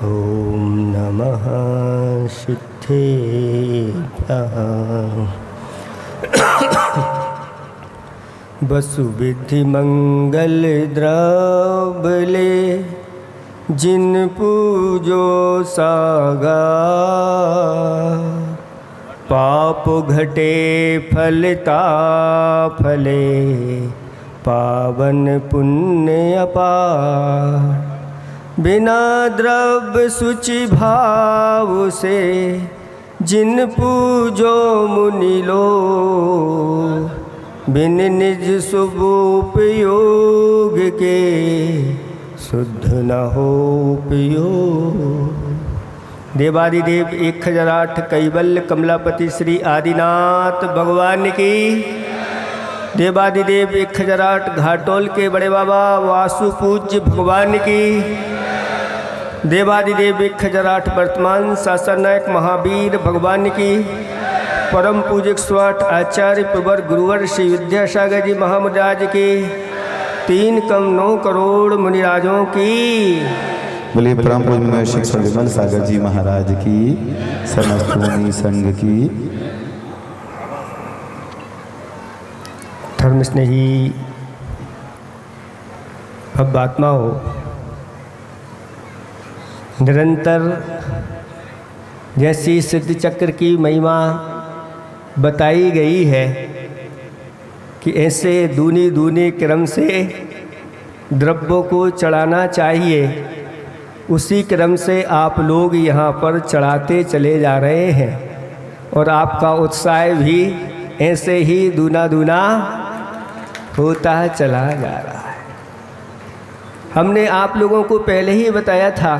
ओम नमः सिद्धेभ्यः। वसुविधि मंगल द्रवले जिन पूजो सागा, पाप घटे फलता फले पावन पुण्य अपार। बिना द्रव्य शुचि भाव से जिन पूजो मुनि लो, बिन निज शुभ उपयोग के शुद्ध न हो उपयोग। देवादिदेव 1008 कैवल्य कमलापति श्री आदिनाथ भगवान की। देवादिदेव 1008 घाटोल के बड़े बाबा वासु पूज्य भगवान की। देवादिदेव 1008 वर्तमान शासन नायक महावीर भगवान की। परम पूजक स्वाट आचार्य प्रवर गुरुवर श्री विद्यासागर जी महामुराज की। 3 कम 9 करोड़ मुनिराजों की। बोलिए परम पूज्य शिक्षक विमल सागर जी महाराज की, समस्त मुनि संघ की। धर्म स्नेही अब आत्मा हो, निरंतर जैसी सिद्ध चक्र की महिमा बताई गई है कि ऐसे दूनी दूनी क्रम से द्रव्यों को चढ़ाना चाहिए, उसी क्रम से आप लोग यहाँ पर चढ़ाते चले जा रहे हैं और आपका उत्साह भी ऐसे ही दूना दूना होता चला जा रहा है। हमने आप लोगों को पहले ही बताया था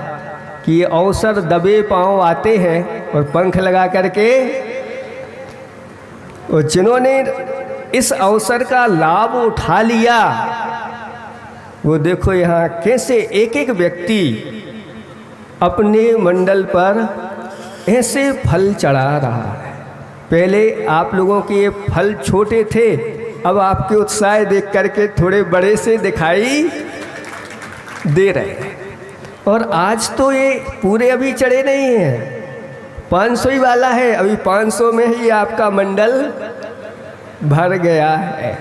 कि ये अवसर दबे पांव आते हैं और पंख लगा करके, और जिन्होंने इस अवसर का लाभ उठा लिया वो देखो यहाँ कैसे एक एक व्यक्ति अपने मंडल पर ऐसे फल चढ़ा रहा है। पहले आप लोगों के ये फल छोटे थे, अब आपके उत्साह देख करके थोड़े बड़े से दिखाई दे रहे हैं। और आज तो ये पूरे अभी चढ़े नहीं हैं, 500 ही वाला है, अभी 500 में ही आपका मंडल भर गया है।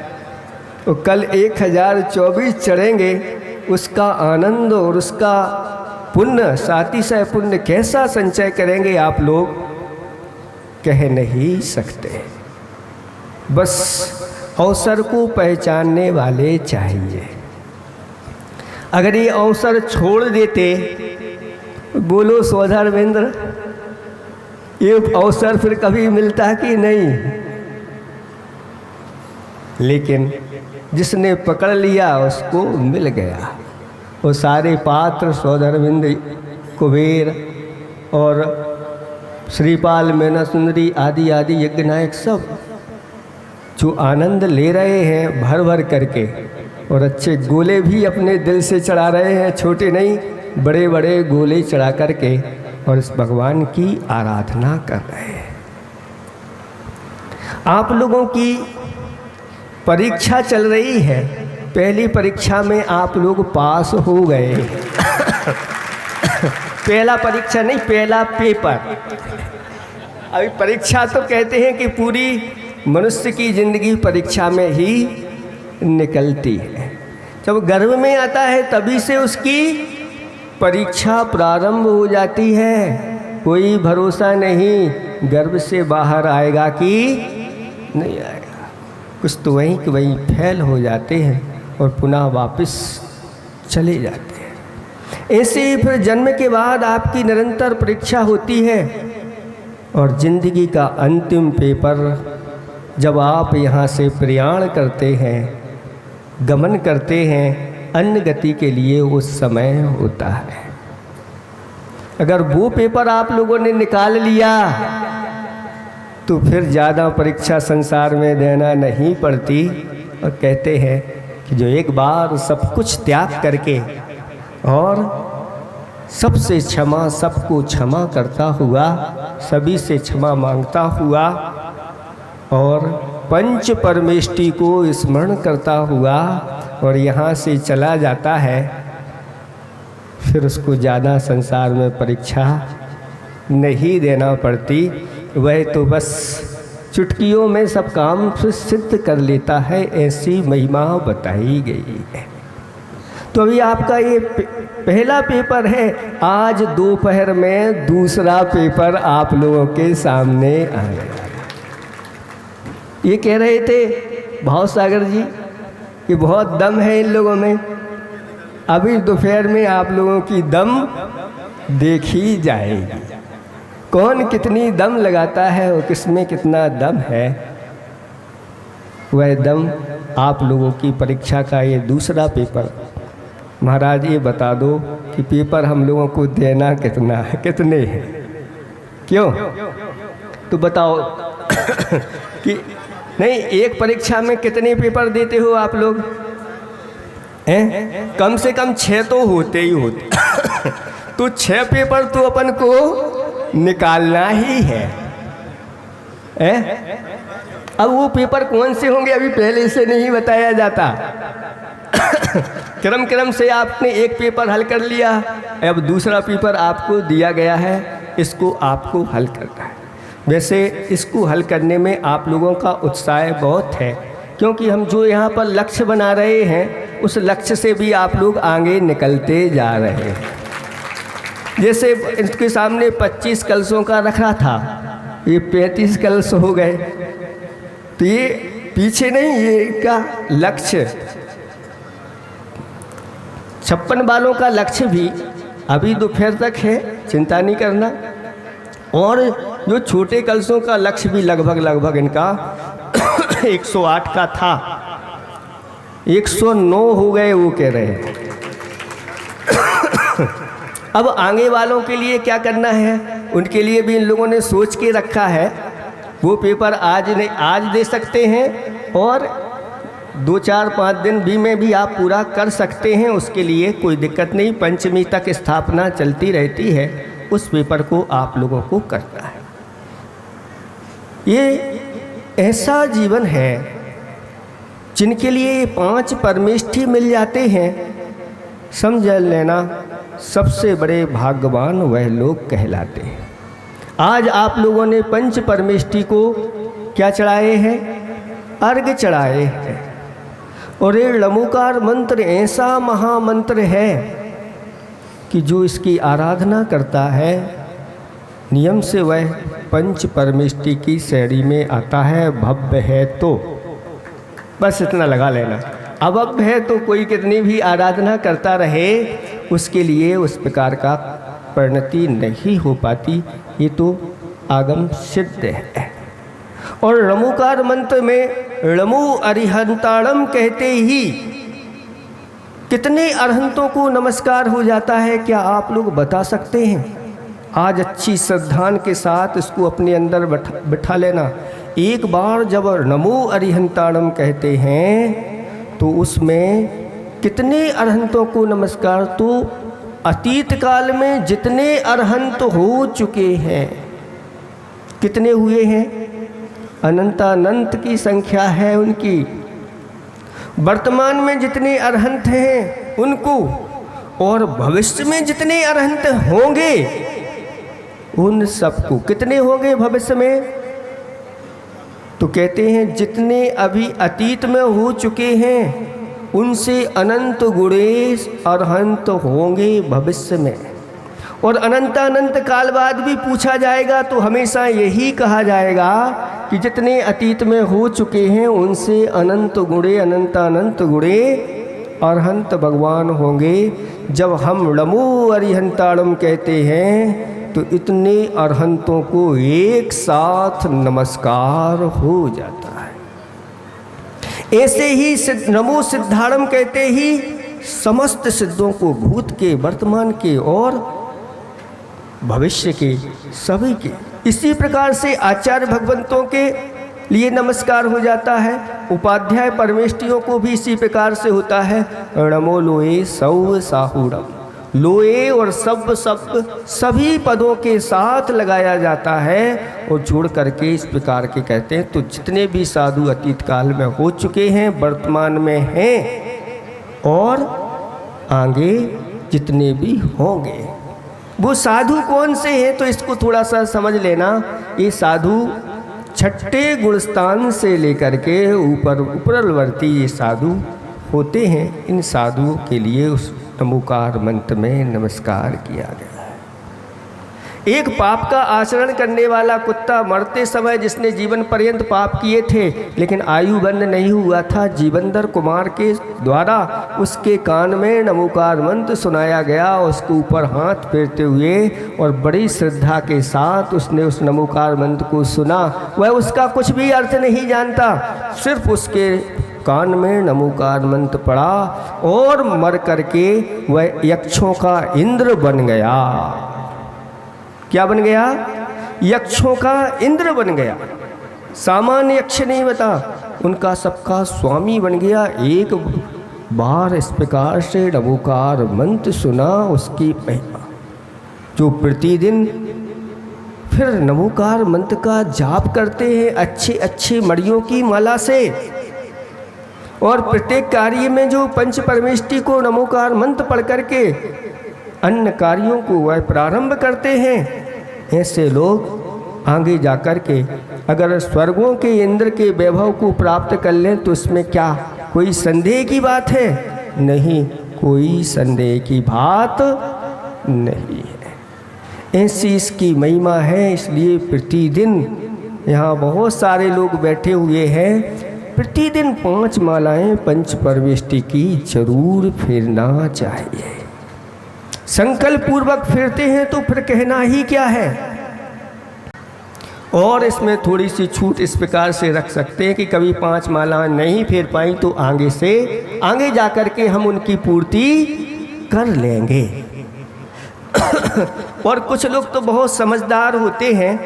तो कल 1024 चढ़ेंगे, उसका आनंद और उसका पुण्य, सातिशय पुण्य कैसा संचय करेंगे आप लोग कह नहीं सकते। बस अवसर को पहचानने वाले चाहिए। अगर ये अवसर छोड़ देते, बोलो स्वधर्मेंद्र, ये अवसर फिर कभी मिलता कि नहीं। लेकिन जिसने पकड़ लिया उसको मिल गया। वो सारे पात्र स्वधर्मेंद्र, कुबेर और श्रीपाल, मैना सुंदरी आदि आदि यज्ञ नायक सब जो आनंद ले रहे हैं भर भर करके, और अच्छे गोले भी अपने दिल से चढ़ा रहे हैं, छोटे नहीं बड़े बड़े गोले चढ़ा करके, और इस भगवान की आराधना कर रहे हैं। आप लोगों की परीक्षा चल रही है। पहली परीक्षा में आप लोग पास हो गए। पहला परीक्षा नहीं, पहला पेपर। अभी परीक्षा तो कहते हैं कि पूरी मनुष्य की जिंदगी परीक्षा में ही निकलती है। जब गर्भ में आता है तभी से उसकी परीक्षा प्रारंभ हो जाती है। कोई भरोसा नहीं गर्भ से बाहर आएगा कि नहीं आएगा। कुछ तो वहीं कि वहीं फेल हो जाते हैं और पुनः वापस चले जाते हैं। ऐसे ही फिर जन्म के बाद आपकी निरंतर परीक्षा होती है, और जिंदगी का अंतिम पेपर जब आप यहाँ से प्रयाण करते हैं, गमन करते हैं, अन्य गति के लिए उस समय होता है। अगर वो पेपर आप लोगों ने निकाल लिया तो फिर ज़्यादा परीक्षा संसार में देना नहीं पड़ती। और कहते हैं कि जो एक बार सब कुछ त्याग करके और सबसे क्षमा, सबको क्षमा करता हुआ, सभी से क्षमा मांगता हुआ और पंच परमेष्टि को स्मरण करता हुआ और यहाँ से चला जाता है, फिर उसको ज़्यादा संसार में परीक्षा नहीं देना पड़ती। वह तो बस चुटकियों में सब काम सिद्ध कर लेता है, ऐसी महिमा बताई गई है। तो अभी आपका ये पहला पेपर है, आज दोपहर में दूसरा पेपर आप लोगों के सामने आया। ये कह रहे थे भाव सागर जी कि बहुत दम है इन लोगों में। अभी दोपहर में आप लोगों की दम देखी जाएगी, कौन कितनी दम लगाता है और किसमें कितना दम है। वह दम आप लोगों की परीक्षा का ये दूसरा पेपर। महाराज ये बता दो कि पेपर हम लोगों को देना कितना है, कितने हैं, क्यों? तो बताओ कि नहीं, एक परीक्षा में कितने पेपर देते हो आप लोग? हैं? कम से कम 6 तो होते ही होते। तो 6 पेपर तो अपन को निकालना ही है। अब वो पेपर कौन से होंगे अभी पहले से नहीं बताया जाता। क्रम क्रम से आपने एक पेपर हल कर लिया, अब दूसरा पेपर आपको दिया गया है, इसको आपको हल करना है। वैसे इसको हल करने में आप लोगों का उत्साह बहुत है, क्योंकि हम जो यहाँ पर लक्ष्य बना रहे हैं उस लक्ष्य से भी आप लोग आगे निकलते जा रहे हैं। जैसे इसके सामने 25 कलशों का रखा था, ये 35 कलश हो गए। तो ये पीछे नहीं, ये का लक्ष्य 56 वालों का लक्ष्य भी अभी दोपहर तक है, चिंता नहीं करना। और जो छोटे कलशों का लक्ष्य भी लगभग इनका 108 का था, 109 हो गए वो कह रहे हैं। अब आगे वालों के लिए क्या करना है, उनके लिए भी इन लोगों ने सोच के रखा है। वो पेपर आज दे सकते हैं और 2, 4, 5 दिन भी में भी आप पूरा कर सकते हैं, उसके लिए कोई दिक्कत नहीं। पंचमी तक स्थापना चलती रहती है, उस पेपर को आप लोगों को करना है। ये ऐसा जीवन है जिनके लिए 5 परमेष्ठी मिल जाते हैं, समझ लेना सबसे बड़े भाग्यवान वह लोग कहलाते हैं। आज आप लोगों ने पंच परमेष्ठी को क्या चढ़ाए हैं? अर्घ चढ़ाए हैं। और ये लमोकार मंत्र ऐसा महामंत्र है कि जो इसकी आराधना करता है नियम से वह पंच परमेष्ठी की श्रेणी में आता है। भव्य है तो बस इतना लगा लेना, अभव्य है तो कोई कितनी भी आराधना करता रहे उसके लिए उस प्रकार का परिणति नहीं हो पाती, ये तो आगम सिद्ध है। और रमुकार मंत्र में रमु अरिहंताड़म कहते ही कितने अरहंतों को नमस्कार हो जाता है, क्या आप लोग बता सकते हैं? आज अच्छी श्रद्धान के साथ इसको अपने अंदर बिठा लेना। एक बार जब नमो अरिहंताड़म कहते हैं तो उसमें कितने अरहंतों को नमस्कार, तो अतीत काल में जितने अरहंत हो चुके हैं, कितने हुए हैं? अनंतानंत की संख्या है उनकी। वर्तमान में जितने अरहंत हैं उनको, और भविष्य में जितने अरहंत होंगे उन सबको। कितने होंगे भविष्य में? तो कहते हैं जितने अभी अतीत में हो चुके हैं उनसे अनंत गुणे अरहंत होंगे भविष्य में। और अनंतानंत काल बाद भी पूछा जाएगा तो हमेशा यही कहा जाएगा कि जितने अतीत में हो चुके हैं उनसे अनंत गुणे अनंतानंत गुणे अरहंत भगवान होंगे। जब हम नमो अरिहंताड़म कहते हैं तो इतने अरहंतों को एक साथ नमस्कार हो जाता है। ऐसे ही नमो सिद्धाड़म कहते ही समस्त सिद्धों को, भूत के, वर्तमान के और भविष्य के, सभी के। इसी प्रकार से आचार्य भगवंतों के लिए नमस्कार हो जाता है। उपाध्याय परमेष्ठियों को भी इसी प्रकार से होता है। नमो लोए सौ साहुड़म, लोए और सब सभी पदों के साथ लगाया जाता है और जोड़ करके इस प्रकार के कहते हैं। तो जितने भी साधु अतीत काल में हो चुके हैं, वर्तमान में हैं और आगे जितने भी होंगे। वो साधु कौन से हैं, तो इसको थोड़ा सा समझ लेना। ये साधु छठे गुणस्थान से लेकर के उपरवर्ती ये साधु होते हैं। इन साधुओं के लिए उस नमोकार मंत्र में नमस्कार किया गया है। एक पाप का आचरण करने वाला कुत्ता मरते समय जिसने जीवन पर्यंत पाप किए थे लेकिन आयु बंद नहीं हुआ था, जीवंदर कुमार के द्वारा उसके कान में नमोकार मंत्र सुनाया गया। उसके ऊपर हाथ फेरते हुए और बड़ी श्रद्धा के साथ उसने उस नमोकार मंत्र को सुना। वह उसका कुछ भी अर्थ नहीं जानता, सिर्फ उसके कान में नमोकार मंत्र पड़ा और मर करके वह यक्षों का इंद्र बन गया। क्या बन गया? यक्षों का इंद्र बन गया। सामान्य यक्ष नहीं बता, उनका सबका स्वामी बन गया। एक बार इस प्रकार से नमोकार मंत्र सुना उसकी महिमा, जो प्रतिदिन फिर नमोकार मंत्र का जाप करते हैं अच्छे अच्छे मड़ियों की माला से, और प्रत्येक कार्य में जो पंच परमेष्टि को नमोकार मंत्र पढ़ करके अन्य कार्यों को वह प्रारंभ करते हैं, ऐसे लोग आगे जाकर के अगर स्वर्गों के इंद्र के वैभव को प्राप्त कर लें तो इसमें क्या कोई संदेह की बात है? नहीं, कोई संदेह की बात नहीं है। ऐसी इसकी महिमा है। इसलिए प्रतिदिन यहाँ बहुत सारे लोग बैठे हुए हैं, प्रतिदिन 5 मालाएं पंच परमेष्टि की जरूर फेरना चाहिए। संकल्प पूर्वक फिरते हैं तो फिर कहना ही क्या है। और इसमें थोड़ी सी छूट इस प्रकार से रख सकते हैं कि कभी 5 मालाएं नहीं फेर पाई तो आगे जाकर के हम उनकी पूर्ति कर लेंगे। और कुछ लोग तो बहुत समझदार होते हैं,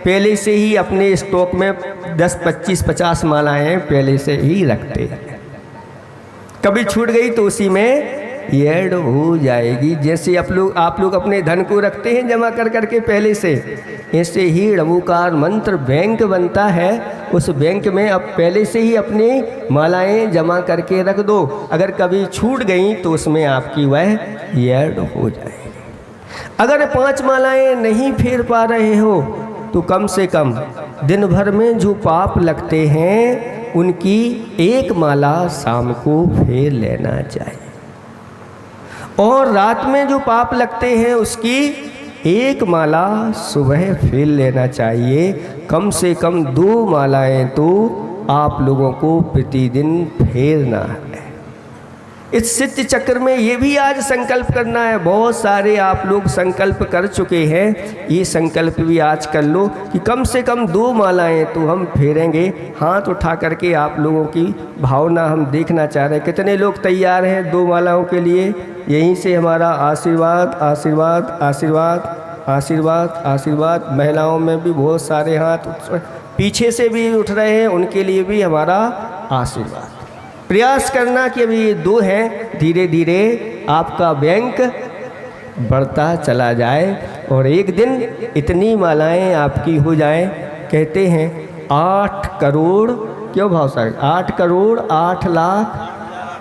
पहले से ही अपने स्टॉक में 10, 25, 50 मालाएं पहले से ही रखते हैं। कभी छूट गई तो उसी में ऐड हो जाएगी। जैसे आप लोग अपने धन को रखते हैं जमा कर करके पहले से, ऐसे ही नमोकार मंत्र बैंक बनता है। उस बैंक में अब पहले से ही अपनी मालाएं जमा करके रख दो। अगर कभी छूट गई तो उसमें आपकी वह ऐड हो जाएगी। अगर 5 मालाएं नहीं फेर पा रहे हो तो कम से कम दिन भर में जो पाप लगते हैं उनकी 1 माला शाम को फेर लेना चाहिए, और रात में जो पाप लगते हैं उसकी 1 माला सुबह फेर लेना चाहिए। कम से कम 2 मालाएं तो आप लोगों को प्रतिदिन फेरना है। इस सिद्ध चक्र में ये भी आज संकल्प करना है। बहुत सारे आप लोग संकल्प कर चुके हैं, ये संकल्प भी आज कर लो कि कम से कम 2 मालाएं तो हम फेरेंगे। हाथ उठा करके आप लोगों की भावना हम देखना चाह रहे हैं, कितने लोग तैयार हैं 2 मालाओं के लिए। यहीं से हमारा आशीर्वाद आशीर्वाद आशीर्वाद आशीर्वाद आशीर्वाद। महिलाओं में भी बहुत सारे हाथ पीछे से भी उठ रहे हैं, उनके लिए भी हमारा आशीर्वाद। प्रयास करना कि अभी ये 2 हैं, धीरे धीरे आपका बैंक बढ़ता चला जाए और एक दिन इतनी मालाएं आपकी हो जाएं। कहते हैं 8 करोड़, क्यों भाव साहब, 8 करोड़ 8 लाख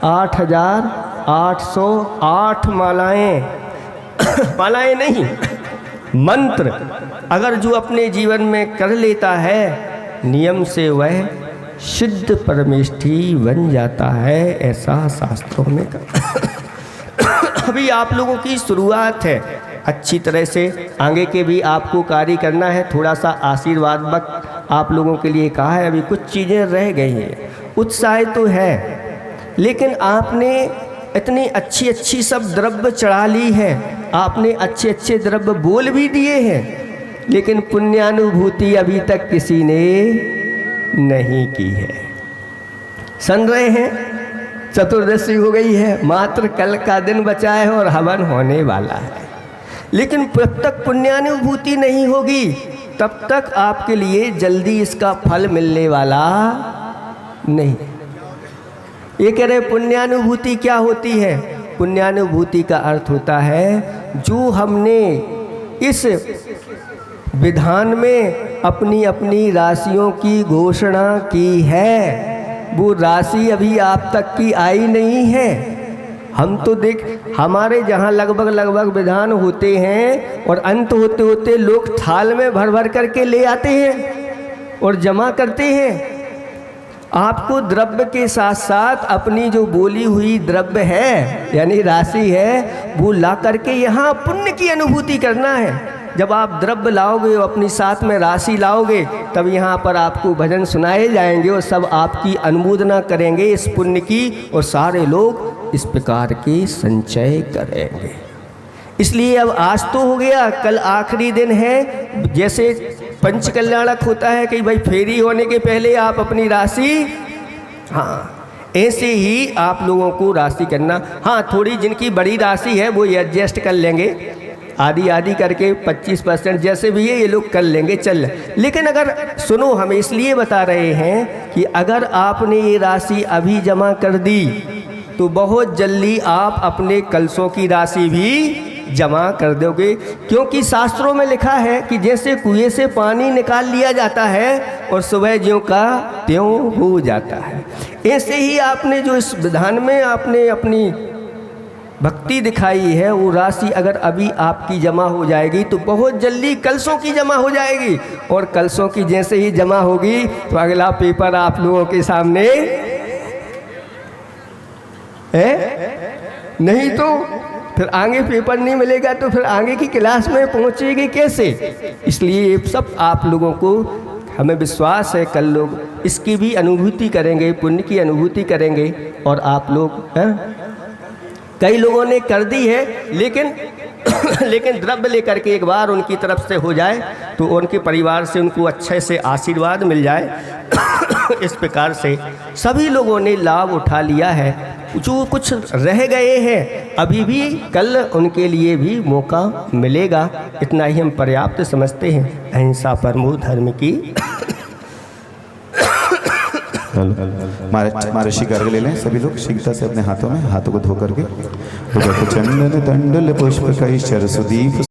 8,808 मालाएं मालाएं नहीं, मंत्र अगर जो अपने जीवन में कर लेता है नियम से, वह सिद्ध परमेष्ठी बन जाता है, ऐसा शास्त्रों में अभी आप लोगों की शुरुआत है। अच्छी तरह से आगे के भी आपको कार्य करना है। थोड़ा सा आशीर्वादक आप लोगों के लिए कहा है, अभी कुछ चीज़ें रह गई हैं। उत्साह तो है, लेकिन आपने इतनी अच्छी अच्छी सब द्रव्य चढ़ा ली है, आपने अच्छे अच्छे द्रव्य बोल भी दिए हैं, लेकिन पुण्यानुभूति अभी तक किसी ने नहीं की है। सुन रहे हैं, चतुर्दशी हो गई है, मात्र कल का दिन बचा है और हवन होने वाला है, लेकिन जब तक पुण्यानुभूति नहीं होगी तब तक आपके लिए जल्दी इसका फल मिलने वाला नहीं। ये कह रहे पुण्यानुभूति क्या होती है? पुण्यानुभूति का अर्थ होता है जो हमने इस विधान में अपनी अपनी राशियों की घोषणा की है, वो राशि अभी आप तक की आई नहीं है। हम तो देख, हमारे जहाँ लगभग विधान होते हैं और अंत होते होते लोग थाल में भर भर करके ले आते हैं और जमा करते हैं। आपको द्रव्य के साथ साथ अपनी जो बोली हुई द्रव्य है यानी राशि है वो ला करके यहाँ पुण्य की अनुभूति करना है। जब आप द्रव्य लाओगे और अपनी साथ में राशि लाओगे तब यहाँ पर आपको भजन सुनाए जाएंगे और सब आपकी अनुमोदना करेंगे इस पुण्य की, और सारे लोग इस प्रकार के संचय करेंगे। इसलिए अब आज तो हो गया, कल आखिरी दिन है। जैसे पंच कल्याणक होता है कि भाई फेरी होने के पहले आप अपनी राशि, हाँ ऐसे ही आप लोगों को राशि करना। हाँ थोड़ी जिनकी बड़ी राशि है वो एडजस्ट कर लेंगे, आदि करके 25% जैसे भी है ये लोग कर लेंगे, चल। लेकिन अगर सुनो, हम इसलिए बता रहे हैं कि अगर आपने ये राशि अभी जमा कर दी तो बहुत जल्दी आप अपने कलशों की राशि भी जमा कर दोगे, क्योंकि शास्त्रों में लिखा है कि जैसे कुएं से पानी निकाल लिया जाता है और सुबह ज्यों का त्यों हो जाता है, ऐसे ही आपने जो इस विधान में आपने अपनी भक्ति दिखाई है वो राशि अगर अभी आपकी जमा हो जाएगी तो बहुत जल्दी कलशों की जमा हो जाएगी, और कलशों की जैसे ही जमा होगी तो अगला पेपर आप लोगों के सामने है। नहीं तो फिर आगे पेपर नहीं मिलेगा तो फिर आगे की क्लास में पहुंचेगी कैसे। इसलिए ये सब आप लोगों को हमें विश्वास है कल लोग इसकी भी अनुभूति करेंगे, पुण्य की अनुभूति करेंगे। और आप लोग हैं, कई लोगों ने कर दी है लेकिन लेकिन द्रव्य लेकर के एक बार उनकी तरफ से हो जाए तो उनके परिवार से उनको अच्छे से आशीर्वाद मिल जाए। इस प्रकार से सभी लोगों ने लाभ उठा लिया है। जो कुछ रह गए हैं अभी भी कल उनके लिए भी मौका मिलेगा। इतना ही हम पर्याप्त समझते हैं। अहिंसा परमो धर्म की। हमारे शिकार ले लें सभी लोग शीघ्रता से अपने हाथों में, हाथों को धो करके। चंदन दंडल पुष्प कई शर सुदीप